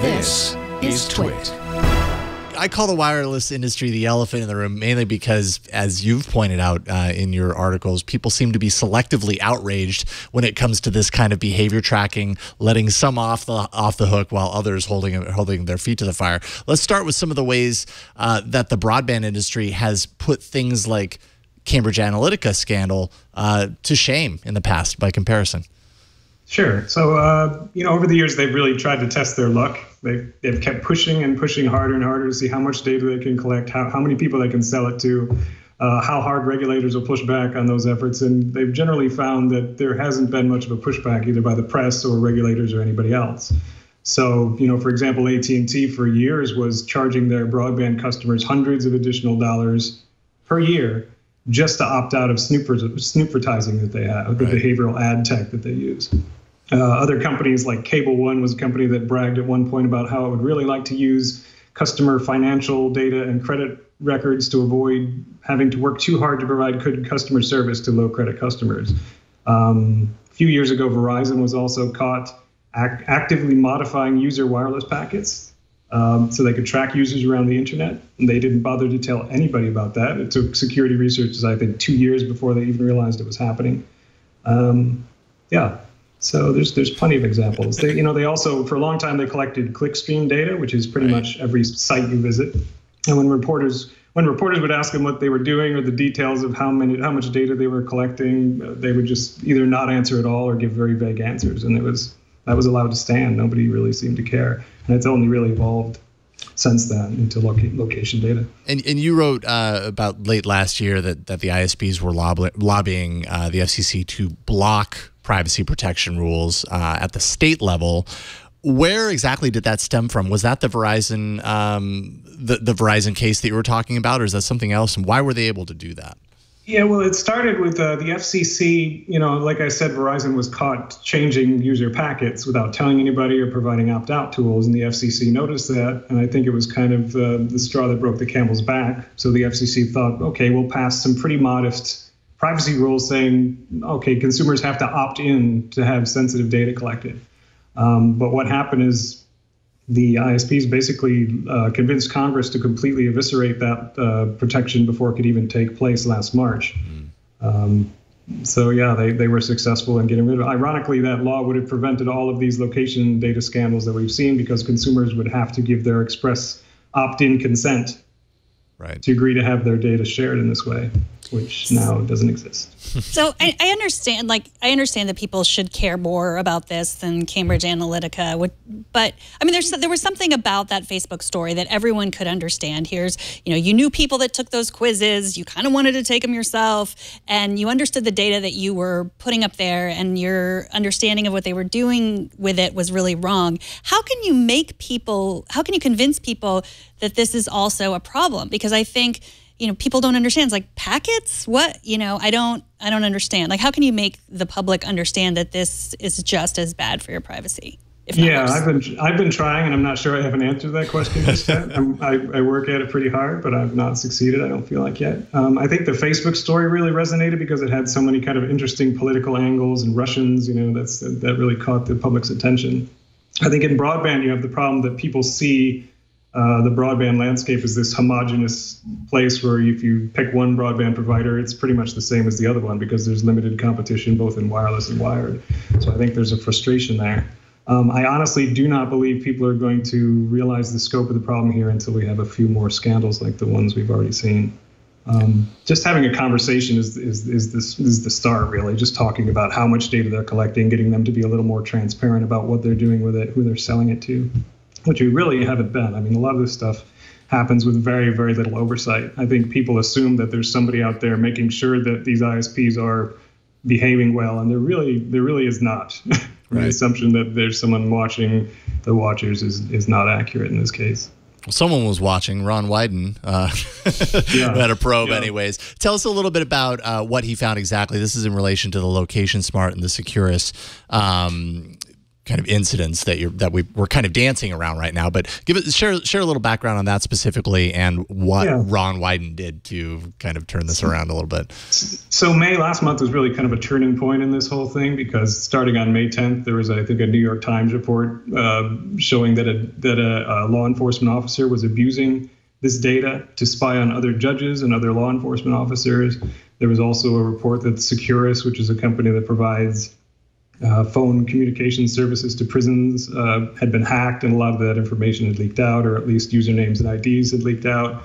This is TWiT. I call the wireless industry the elephant in the room mainly because, as you've pointed out in your articles, people seem to be selectively outraged when it comes to this kind of behavior tracking, letting some off the hook while others holding their feet to the fire. Let's start with some of the ways that the broadband industry has put things like Cambridge Analytica scandal to shame in the past by comparison. Sure. So, over the years, they've really tried to test their luck. They've kept pushing and pushing harder and harder to see how much data they can collect, how many people they can sell it to, how hard regulators will push back on those efforts. And they've generally found that there hasn't been much of a pushback either by the press or regulators or anybody else. So, for example, AT&T for years was charging their broadband customers hundreds of additional dollars per year just to opt out of snoopertising that they have, the behavioral ad tech that they use. Other companies like Cable One was a company that bragged at one point about how it would really like to use customer financial data and credit records to avoid having to work too hard to provide good customer service to low credit customers. A few years ago, Verizon was also caught actively modifying user wireless packets so they could track users around the internet. And they didn't bother to tell anybody about that. It took security researchers, I think, 2 years before they even realized it was happening. So there's plenty of examples. They also, for a long time, they collected clickstream data, which is pretty much every site you visit. And when reporters would ask them what they were doing or the details of how much data they were collecting, they would just either not answer at all or give very vague answers. And that was allowed to stand. Nobody really seemed to care. And it's only really evolved since then into location data. And you wrote about late last year that the ISPs were lobbying the FCC to block privacy protection rules at the state level. Where exactly did that stem from? Was that the Verizon the Verizon case that you were talking about, or is that something else? And why were they able to do that? Yeah, well, it started with the FCC. Like I said, Verizon was caught changing user packets without telling anybody or providing opt-out tools, and the FCC noticed that, and I think it was kind of the straw that broke the camel's back. So the FCC thought, okay, we'll pass some pretty modest privacy rules saying, okay, consumers have to opt in to have sensitive data collected. But what happened is the ISPs basically convinced Congress to completely eviscerate that protection before it could even take place last March. They were successful in getting rid of it. Ironically, that law would have prevented all of these location data scandals that we've seen because consumers would have to give their express opt-in consent to agree to have their data shared in this way, which now doesn't exist. So I understand that people should care more about this than Cambridge Analytica, but I mean, there was something about that Facebook story that everyone could understand. You knew people that took those quizzes, you kind of wanted to take them yourself, and you understood the data that you were putting up there, and your understanding of what they were doing with it was really wrong. How can you convince people that this is also a problem? Because I think, people don't understand. It's like, packets? What? I don't understand. Like, how can you make the public understand that this is just as bad for your privacy? I've been trying, and I'm not sure I have an answer to that question just yet. I work at it pretty hard, but I've not succeeded, I don't feel like yet. I think the Facebook story really resonated because it had so many kind of interesting political angles and Russians, that really caught the public's attention. I think in broadband, you have the problem that people see the broadband landscape is this homogenous place where if you pick one broadband provider, it's pretty much the same as the other one because there's limited competition both in wireless and wired. So I think there's a frustration there. I honestly do not believe people are going to realize the scope of the problem here until we have a few more scandals like the ones we've already seen. Just having a conversation is the start, really. Just talking about how much data they're collecting, getting them to be a little more transparent about what they're doing with it, who they're selling it to, which we really haven't been. I mean, a lot of this stuff happens with very, very little oversight. I think people assume that there's somebody out there making sure that these ISPs are behaving well, and there really is not. The assumption that there's someone watching the watchers is not accurate in this case. Well, someone was watching. Ron Wyden had a probe anyways. Tell us a little bit about what he found exactly. This is in relation to the Location Smart and the Securus kind of incidents that we're kind of dancing around right now. But share a little background on that specifically and what Ron Wyden did to kind of turn this around a little bit. So May last month was really kind of a turning point in this whole thing, because starting on May 10th, there was, I think, a New York Times report showing that a law enforcement officer was abusing this data to spy on other judges and other law enforcement officers. There was also a report that Securus, which is a company that provides phone communication services to prisons, had been hacked, and a lot of that information had leaked out, or at least usernames and IDs had leaked out.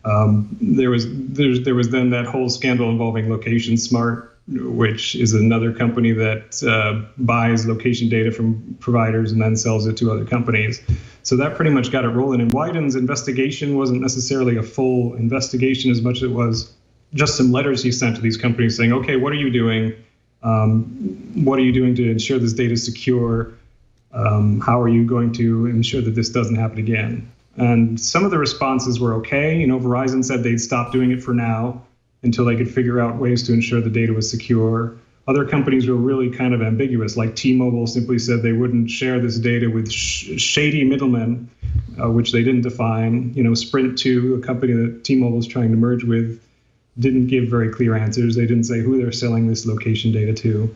There was then that whole scandal involving Location Smart, which is another company that buys location data from providers and then sells it to other companies. So that pretty much got it rolling. And Wyden's investigation wasn't necessarily a full investigation as much as it was just some letters he sent to these companies saying, okay, what are you doing? What are you doing to ensure this data is secure? How are you going to ensure that this doesn't happen again? And some of the responses were okay. Verizon said they'd stop doing it for now until they could figure out ways to ensure the data was secure. Other companies were really kind of ambiguous, like T-Mobile simply said they wouldn't share this data with shady middlemen, which they didn't define. Sprint 2, a company that T-Mobile is trying to merge with, didn't give very clear answers. They didn't say who they're selling this location data to.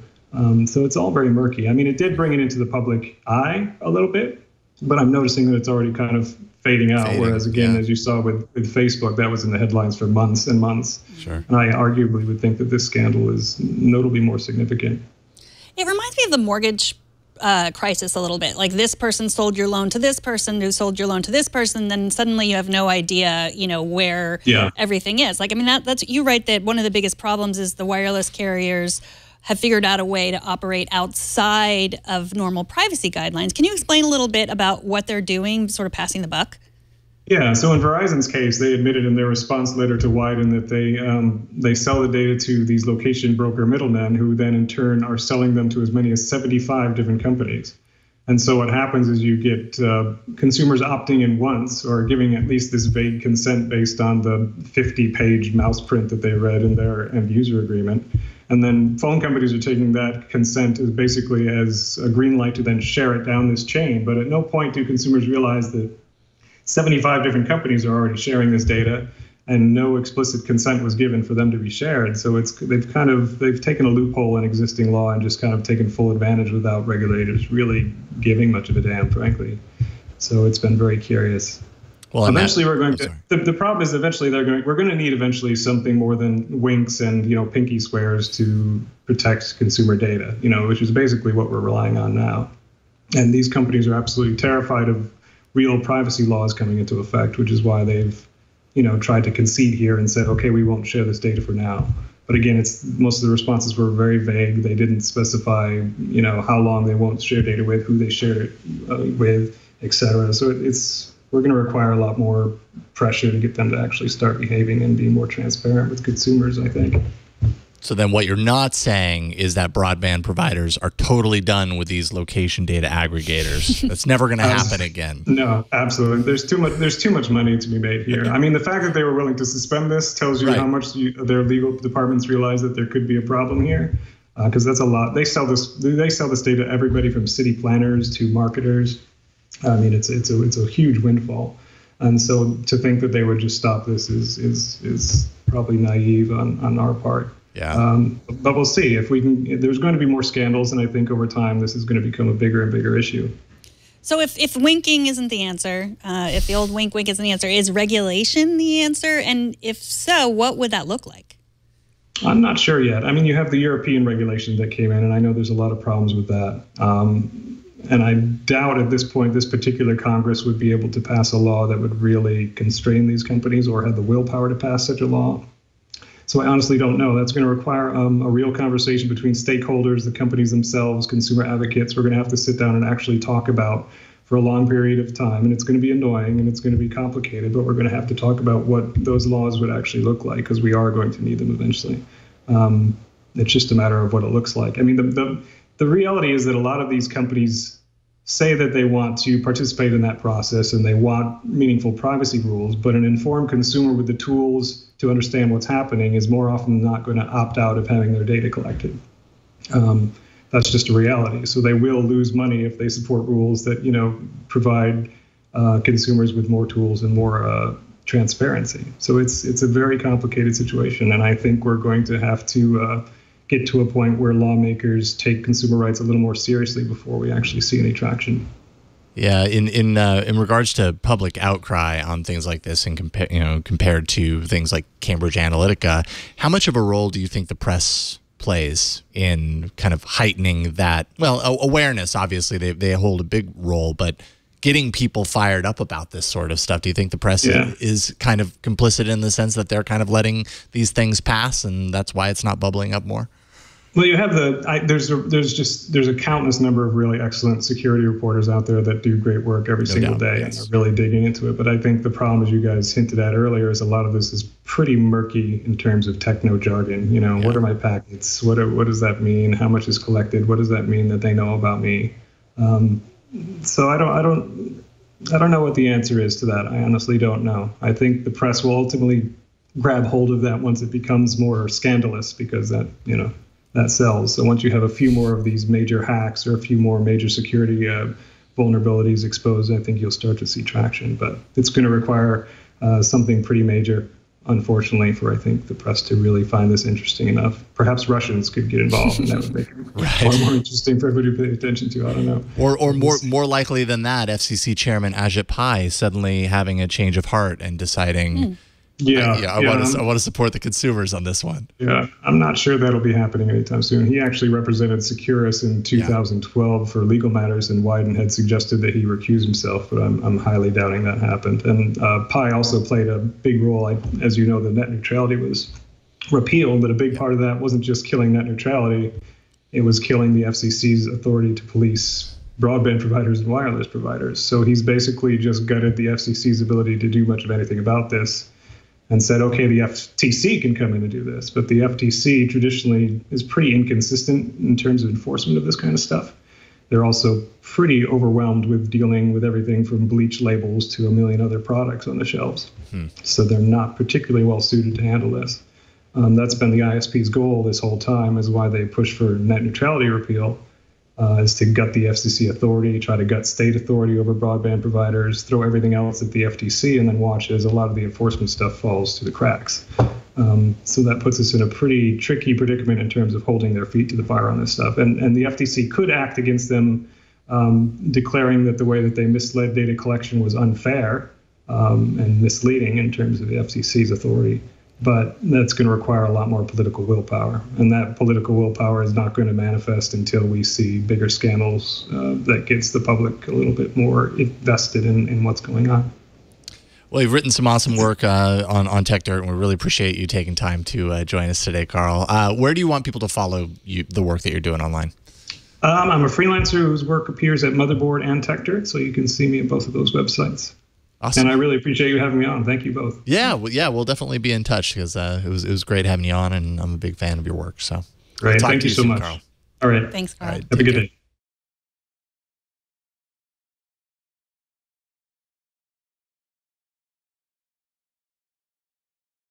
So it's all very murky. I mean, it did bring it into the public eye a little bit, but I'm noticing that it's already kind of fading out. Whereas, again, as you saw with Facebook, that was in the headlines for months and months. Sure. And I arguably would think that this scandal is notably more significant. It reminds me of the mortgage crisis a little bit. Like, this person sold your loan to this person who sold your loan to this person, then suddenly you have no idea, where everything is. Like, I mean, that's, you write that one of the biggest problems is the wireless carriers have figured out a way to operate outside of normal privacy guidelines. Can you explain a little bit about what they're doing, sort of passing the buck? Yeah, so in Verizon's case, they admitted in their response letter to Wyden that they sell the data to these location broker middlemen, who then in turn are selling them to as many as 75 different companies. And so what happens is you get consumers opting in once, or giving at least this vague consent based on the 50-page mouse print that they read in their end user agreement. And then phone companies are taking that consent as basically as a green light to then share it down this chain. But at no point do consumers realize that 75 different companies are already sharing this data, and no explicit consent was given for them to be shared. So they've taken a loophole in existing law and just kind of taken full advantage without regulators really giving much of a damn, frankly. So it's been very curious. Well, eventually we're going to. The problem is eventually we're going to need eventually something more than winks and pinky swears to protect consumer data. Which is basically what we're relying on now. And these companies are absolutely terrified of real privacy laws coming into effect, which is why they've tried to concede here and said, okay, we won't share this data for now. But again, most of the responses were very vague. They didn't specify how long they won't share data with, who they share it with, et cetera. So we're going to require a lot more pressure to get them to actually start behaving and being more transparent with consumers, I think. So then what you're not saying is that broadband providers are totally done with these location data aggregators. That's never going to happen again. No, absolutely. There's too much money to be made here. I mean, the fact that they were willing to suspend this tells you how much their legal departments realize that there could be a problem here, because that's a lot. They sell this data to everybody from city planners to marketers. I mean, it's a huge windfall. And so to think that they would just stop this is probably naive on our part. Yeah. But we'll see if we can. There's going to be more scandals, and I think over time this is going to become a bigger and bigger issue. So if winking isn't the answer, if the old wink isn't the answer, is regulation the answer? And if so, what would that look like? I'm not sure yet. I mean, you have the European regulation that came in, and I know there's a lot of problems with that. And I doubt at this point this particular Congress would be able to pass a law that would really constrain these companies or have the willpower to pass such a law. So I honestly don't know. That's going to require a real conversation between stakeholders, the companies themselves, consumer advocates. We're going to have to sit down and actually talk about for a long period of time. And it's going to be annoying and it's going to be complicated, but we're going to have to talk about what those laws would actually look like, because we are going to need them eventually. It's just a matter of what it looks like. I mean, the reality is that a lot of these companies say that they want to participate in that process and they want meaningful privacy rules, but an informed consumer with the tools to understand what's happening is more often than not going to opt out of having their data collected. That's just a reality. So they will lose money if they support rules that, provide consumers with more tools and more transparency. So it's a very complicated situation, and I think we're going to have to get to a point where lawmakers take consumer rights a little more seriously before we actually see any traction. Yeah, in regards to public outcry on things like this, and compared to things like Cambridge Analytica, how much of a role do you think the press plays in kind of heightening that? Well, awareness, obviously, they hold a big role, but getting people fired up about this sort of stuff. Do you think the press is kind of complicit in the sense that they're kind of letting these things pass, and that's why it's not bubbling up more? Well, you have there's a countless number of really excellent security reporters out there that do great work every single day and are really digging into it. But I think the problem, as you guys hinted at earlier, is a lot of this is pretty murky in terms of techno jargon. What are my packets? What does that mean? How much is collected? What does that mean that they know about me? So I don't know what the answer is to that. I honestly don't know. I think the press will ultimately grab hold of that once it becomes more scandalous, because that sells. So once you have a few more of these major hacks or a few more major security vulnerabilities exposed, I think you'll start to see traction. But it's going to require something pretty major, unfortunately, for, I think, the press to really find this interesting enough. Perhaps Russians could get involved, and that would make it far more interesting for everybody to pay attention to. I don't know. Or more likely than that, FCC Chairman Ajit Pai suddenly having a change of heart and deciding, I want to support the consumers on this one. Yeah, I'm not sure that'll be happening anytime soon. He actually represented Securus in 2012 for legal matters, and Wyden had suggested that he recuse himself, but I'm highly doubting that happened. And Pai also played a big role. As you know, the net neutrality was repealed, but a big part of that wasn't just killing net neutrality. It was killing the FCC's authority to police broadband providers and wireless providers. So he's basically just gutted the FCC's ability to do much of anything about this, and said, okay, the FTC can come in and do this. But the FTC traditionally is pretty inconsistent in terms of enforcement of this kind of stuff. They're also pretty overwhelmed with dealing with everything from bleach labels to a million other products on the shelves. So they're not particularly well suited to handle this. That's been the ISP's goal this whole time, is why they push for net neutrality repeal, is to gut the FCC authority, try to gut state authority over broadband providers, throw everything else at the FTC, and then watch as a lot of the enforcement stuff falls through the cracks. So that puts us in a pretty tricky predicament in terms of holding their feet to the fire on this stuff. And the FTC could act against them, declaring that the way that they misled data collection was unfair and misleading in terms of the FCC's authority. But that's going to require a lot more political willpower. And that political willpower is not going to manifest until we see bigger scandals that gets the public a little bit more invested in what's going on. Well, you've written some awesome work on Tech Dirt, and we really appreciate you taking time to join us today, Carl. Where do you want people to follow the work that you're doing online? I'm a freelancer whose work appears at Motherboard and Tech Dirt, so you can see me at both of those websites. Awesome. And I really appreciate you having me on. Thank you both. Yeah, we'll definitely be in touch, because it was great having you on, and I'm a big fan of your work. So great. Thank you so much, Carl. All right. Thanks, Carl. All right, have a good day.